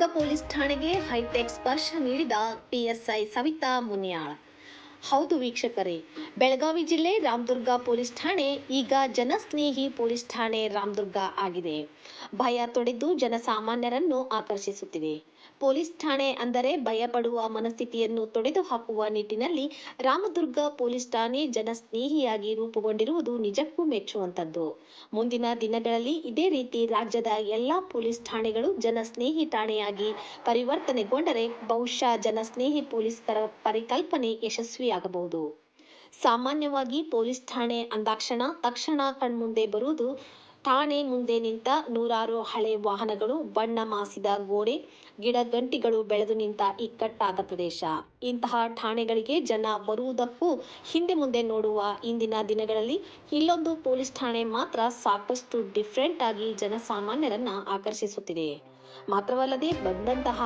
Ramdurg police ಠಾಣೆಗೆ high tech ಸ್ಪರ್ಶ ನೀಡಿದ ಪಿಎಸ್ಐ ಸವಿತಾ ಮುನಿಯಾಳ್. ಹೌದು ವೀಕ್ಷಕರೇ, ಬೆಳಗಾವಿ ಜಿಲ್ಲೆ ರಾಮದುರ್ಗ ಪೊಲೀಸ್ ಠಾಣೆ ಈಗ ಜನಸ್ನೇಹಿ ಪೊಲೀಸ್ ಠಾಣೆ ರಾಮದುರ್ಗ ಆಗಿದೆ. ಭಯ ತೊಡೆದು ಜನಸಾಮಾನ್ಯರನ್ನು ಆಕರ್ಷಿಸುತ್ತಿದೆ. ಪೊಲೀಸ್ ಠಾಣೆ ಅಂದರೆ ಭಯಪಡುವ ಮನಸ್ಥಿತಿಯನ್ನು ತೊಡೆದು ಹಾಕುವ ನಿಟ್ಟಿನಲ್ಲಿ ರಾಮದುರ್ಗ ಪೊಲೀಸ್ ಠಾಣೆ ಜನಸ್ನೇಹಿಯಾಗಿ ರೂಪುಗೊಂಡಿರುವುದು ನಿಜಕ್ಕೂ ಮೆಚ್ಚುವಂತದ್ದು. ಮುಂದಿನ ದಿನಗಳಲ್ಲಿ ಇದೇ ರೀತಿ ರಾಜ್ಯದ ಎಲ್ಲಾ ಪೊಲೀಸ್ ಠಾಣೆಗಳು ಜನಸ್ನೇಹಿ ಠಾಣೆಯಾಗಿ ಪರಿವರ್ತನೆಗೊಂಡರೆ ಬಹುಶಃ ಜನಸ್ನೇಹಿ ಪೊಲೀಸರ ಪರಿಕಲ್ಪನೆ ಯಶಸ್ವಿಯಾಗಬಹುದು. ಸಾಮಾನ್ಯವಾಗಿ ಪೊಲೀಸ್ ಠಾಣೆ ಅಂದಾಕ್ಷಣ ತಕ್ಷಣ ಕಣ್ಮುಂದೆ ಬರುವುದು ಠಾಣೆ ಮುಂದೆ ನಿಂತ ನೂರಾರು ಹಳೆ ವಾಹನಗಳು, ಬಣ್ಣ ಮಾಸಿದ ಗೋಡೆ, ಗಿಡಗಂಟಿಗಳು ಬೆಳೆದು ನಿಂತ ಇಕ್ಕಟ್ಟಾದ ಪ್ರದೇಶ. ಇಂತಹ ಠಾಣೆಗಳಿಗೆ ಜನ ಬರುವುದಕ್ಕೂ ಹಿಂದೆ ಮುಂದೆ ನೋಡುವ ಇಂದಿನ ದಿನಗಳಲ್ಲಿ ಇಲ್ಲೊಂದು ಪೊಲೀಸ್ ಠಾಣೆ ಮಾತ್ರ ಸಾಕಷ್ಟು ಡಿಫರೆಂಟ್ ಆಗಿ ಜನಸಾಮಾನ್ಯರನ್ನ ಆಕರ್ಷಿಸುತ್ತಿದೆ. ಮಾತ್ರವಲ್ಲದೆ ಬಂದಂತಹ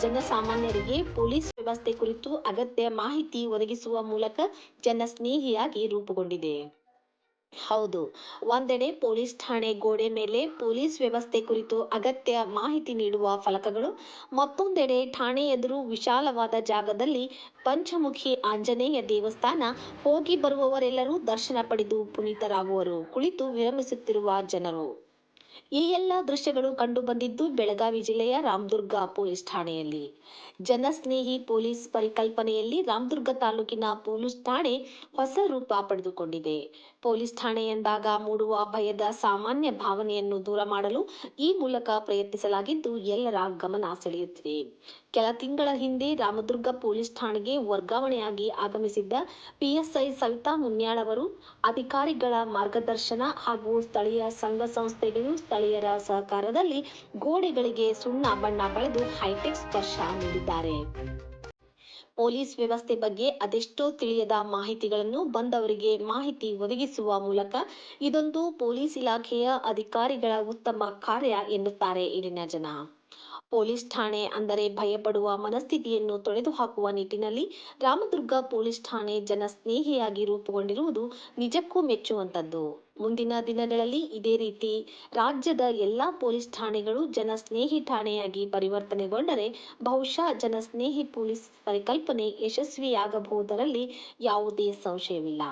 ಜನಸಾಮಾನ್ಯರಿಗೆ ಪೊಲೀಸ್ ವ್ಯವಸ್ಥೆ ಕುರಿತು ಅಗತ್ಯ ಮಾಹಿತಿ ಒದಗಿಸುವ ಮೂಲಕ ಜನಸ್ನೇಹಿಯಾಗಿ ರೂಪುಗೊಂಡಿದೆ. ಹೌದು, ಒಂದೆಡೆ ಪೊಲೀಸ್ ಠಾಣೆ ಗೋಡೆ ಮೇಲೆ ಪೊಲೀಸ್ ವ್ಯವಸ್ಥೆ ಕುರಿತು ಅಗತ್ಯ ಮಾಹಿತಿ ನೀಡುವ ಫಲಕಗಳು, ಮತ್ತೊಂದೆಡೆ ಠಾಣೆ ಎದುರು ವಿಶಾಲವಾದ ಜಾಗದಲ್ಲಿ ಪಂಚಮುಖಿ ಆಂಜನೇಯ ದೇವಸ್ಥಾನ, ಹೋಗಿ ಬರುವವರೆಲ್ಲರೂ ದರ್ಶನ ಪಡೆದು ಪುನೀತರಾಗುವರು ಕುಳಿತು ವಿರಮಿಸುತ್ತಿರುವ ಜನರು. ಈ ಎಲ್ಲ ದೃಶ್ಯಗಳು ಕಂಡು ಬಂದಿದ್ದು ಬೆಳಗಾವಿ ಜಿಲ್ಲೆಯ ರಾಮದುರ್ಗ ಪೊಲೀಸ್ ಠಾಣೆಯಲ್ಲಿ. ಜನಸ್ನೇಹಿ ಪೊಲೀಸ್ ಪರಿಕಲ್ಪನೆಯಲ್ಲಿ ರಾಮದುರ್ಗ ತಾಲೂಕಿನ ಪೊಲೀಸ್ ಠಾಣೆ ಹೊಸ ರೂಪ ಪಡೆದುಕೊಂಡಿದೆ. ಪೊಲೀಸ್ ಠಾಣೆ ಎಂದಾಗ ಮೂಡುವ ಭಯದ ಸಾಮಾನ್ಯ ಭಾವನೆಯನ್ನು ದೂರ ಮಾಡಲು ಈ ಮೂಲಕ ಪ್ರಯತ್ನಿಸಲಾಗಿದ್ದು ಎಲ್ಲರ ಗಮನ ಸೆಳೆಯುತ್ತಿದೆ. ಕೆಲ ತಿಂಗಳ ಹಿಂದೆ ರಾಮದುರ್ಗ ಪೊಲೀಸ್ ಠಾಣೆಗೆ ವರ್ಗಾವಣೆಯಾಗಿ ಆಗಮಿಸಿದ್ದ ಪಿಎಸ್ಐ ಸವಿತಾ ಮುನಿಯಾಳ್ ಅವರು ಅಧಿಕಾರಿಗಳ ಮಾರ್ಗದರ್ಶನ ಹಾಗೂ ಸ್ಥಳೀಯ ಸಂಘ ಸಂಸ್ಥೆಗಳು, ಸ್ಥಳೀಯರ ಸಹಕಾರದಲ್ಲಿ ಗೋಡೆಗಳಿಗೆ ಸುಣ್ಣ ಬಣ್ಣ ಬಳಿದು ಹೈಟೆಕ್ ಸ್ಪರ್ಶ ನೀಡಿದ್ದಾರೆ. ಪೊಲೀಸ್ ವ್ಯವಸ್ಥೆ ಬಗ್ಗೆ ಅದೆಷ್ಟೋ ತಿಳಿಯದ ಮಾಹಿತಿಗಳನ್ನು ಬಂದವರಿಗೆ ಮಾಹಿತಿ ಒದಗಿಸುವ ಮೂಲಕ ಇದೊಂದು ಪೊಲೀಸ್ ಇಲಾಖೆಯ ಅಧಿಕಾರಿಗಳ ಉತ್ತಮ ಕಾರ್ಯ ಎನ್ನುತ್ತಾರೆ ಇಲ್ಲಿನ ಜನ. ಪೊಲೀಸ್ ಠಾಣೆ ಅಂದರೆ ಭಯಪಡುವ ಮನಸ್ಥಿತಿಯನ್ನು ತೊಡೆದುಹಾಕುವ ನಿಟ್ಟಿನಲ್ಲಿ ರಾಮದುರ್ಗ ಪೊಲೀಸ್ ಠಾಣೆ ಜನಸ್ನೇಹಿಯಾಗಿ ರೂಪುಗೊಂಡಿರುವುದು ನಿಜಕ್ಕೂ ಮೆಚ್ಚುವಂತದ್ದು. ಮುಂದಿನ ದಿನಗಳಲ್ಲಿ ಇದೇ ರೀತಿ ರಾಜ್ಯದ ಎಲ್ಲಾ ಪೊಲೀಸ್ ಠಾಣೆಗಳು ಜನಸ್ನೇಹಿ ಠಾಣೆಯಾಗಿ ಪರಿವರ್ತನೆಗೊಂಡರೆ ಬಹುಶಃ ಜನಸ್ನೇಹಿ ಪೊಲೀಸ್ ಪರಿಕಲ್ಪನೆ ಯಶಸ್ವಿಯಾಗಬಹುದರಲ್ಲಿ ಯಾವುದೇ ಸಂಶಯವಿಲ್ಲ.